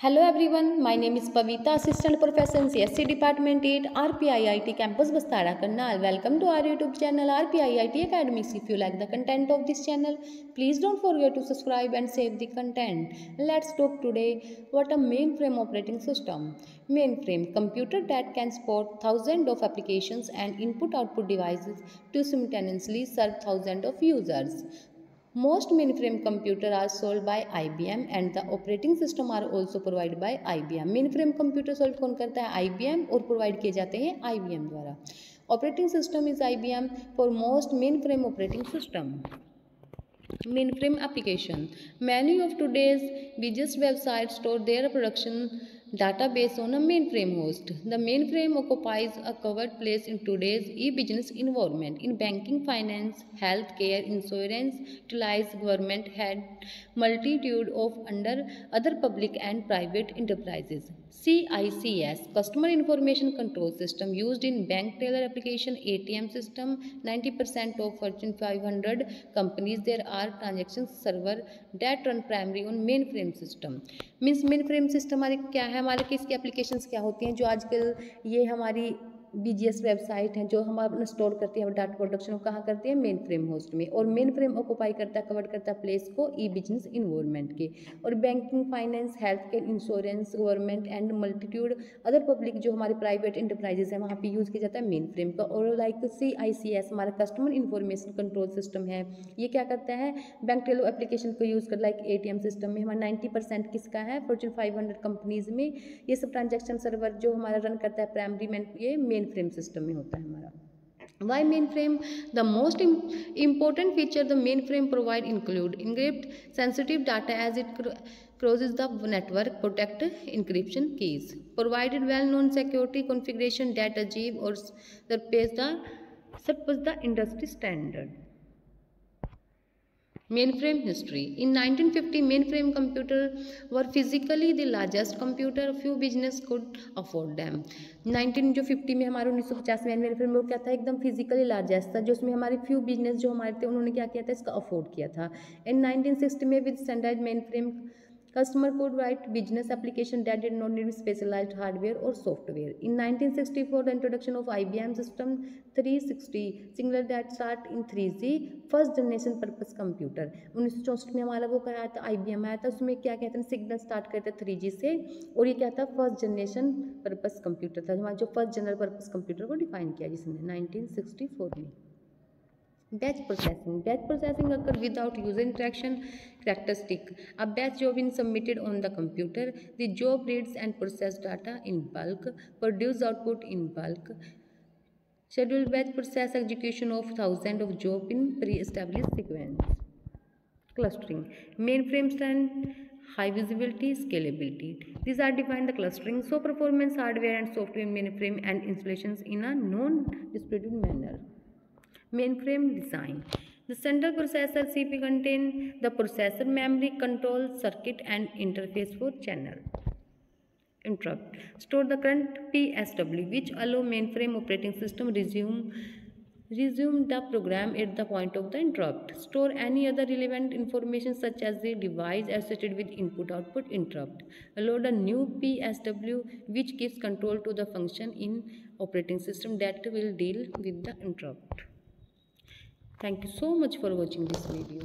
Hello everyone, my name is Pavita, Assistant Professor in CSC Department 8, RPIIT Campus Bastara Karnal. Welcome to our YouTube channel RPIIT Academics. If you like the content of this channel, please don't forget to subscribe and save the content. Let's talk today what a mainframe operating system. Mainframe, computer that can support thousands of applications and input-output devices to simultaneously serve thousands of users. Most mainframe computers are sold by IBM and the operating system are also provided by IBM. Mainframe computer solve कौन करता है? IBM और provide किए जाते हैं IBM द्वारा. Operating system is IBM for most mainframe operating system. Mainframe application. Many of today's biggest websites store their production database on a mainframe host. The mainframe occupies a covered place in today's e-business environment. In banking, finance, healthcare, insurance, utilize government had multitude of other public and private enterprises. CICS, Customer Information Control System, used in bank teller application, ATM system. 90% of Fortune 500 companies there are transaction server that run primarily on mainframe system. Means main frame system हमारे क्या है, हमारे किसकी applications क्या होती हैं जो आजकल ये हमारी बीजीएस वेबसाइट हैं जो हम अपना स्टोर करते हैं डाटा प्रोडक्शन को कहाँ करते हैं मेन फ्रेम होस्ट में. और मेन फ्रेम ऑक्यूपाई करता है कवर करता है प्लेस को ई बिजनेस इन्वायरमेंट के. और banking, finance, health care, insurance, government and multitude other public जो हमारे प्राइवेट इंटरप्राइजेस हैं वहाँ पे यूज़ किया जाता है मेन फ्रेम का. और लाइक CICS हमारा कस्टमर इन्फॉर्मेशन कंट्रोल सिस्टम है, ये क्या करता है बैंक टेलो एप्लीकेशन को यूज़ कर. लाइक ATM सिस्टम में हमारा 90% किसका है फॉर्च्यून 500 कंपनीज में ये सब ट्रांजेक्शन सर्वर जो हमारा रन करता है प्राइमरी ये मेन फ्रेम सिस्टम में होता है हमारा. Why mainframe? The most important feature the mainframe provide include encrypt sensitive data as it crosses the network, protect encryption keys, provided well-known security configuration that achieve or surpass the industry standard. Mainframe history. In 1950, mainframe computers were physically the largest computer. Few business could afford them. 1950 में हमारे 1950 में mainframe वो क्या था एकदम physically largest था जो उसमें हमारे फ्यू बिजनेस जो हमारे थे उन्होंने क्या किया था इसका अफोर्ड किया था. इन 1960 में with standard mainframe customer could write business application that did not need specialized hardware or software. In 1964, the introduction of IBM system 360 singular that start in 3G first generation purpose computer. 1964 में हमारा वो क्या था IBM आया था उसमें क्या कहते हैं सिग्नल स्टार्ट करते 3G से और ये क्या था फर्स्ट जनरेशन पर्पस कंप्यूटर था हमारा जो फर्स्ट जनरल पर्पस कंप्यूटर को डिफाइन किया जिसने 1964 में. Batch processing. Batch processing occurs without user interaction characteristic. A batch job is submitted on the computer. The job reads and processes data in bulk, produce output in bulk. Scheduled batch process execution of thousands of jobs in pre-established sequence. Clustering. Mainframe stand high visibility, scalability. These are defined the clustering, so performance hardware and software mainframe and installations in a non-distributed manner. Mainframe design. The central processor CPU contains the processor, memory, control circuit and interface for channel. Interrupt. Store the current PSW which allow mainframe operating system resume the program at the point of the interrupt. Store any other relevant information such as the device associated with input-output interrupt. Load a new PSW which gives control to the function in operating system that will deal with the interrupt. Thank you so much for watching this video.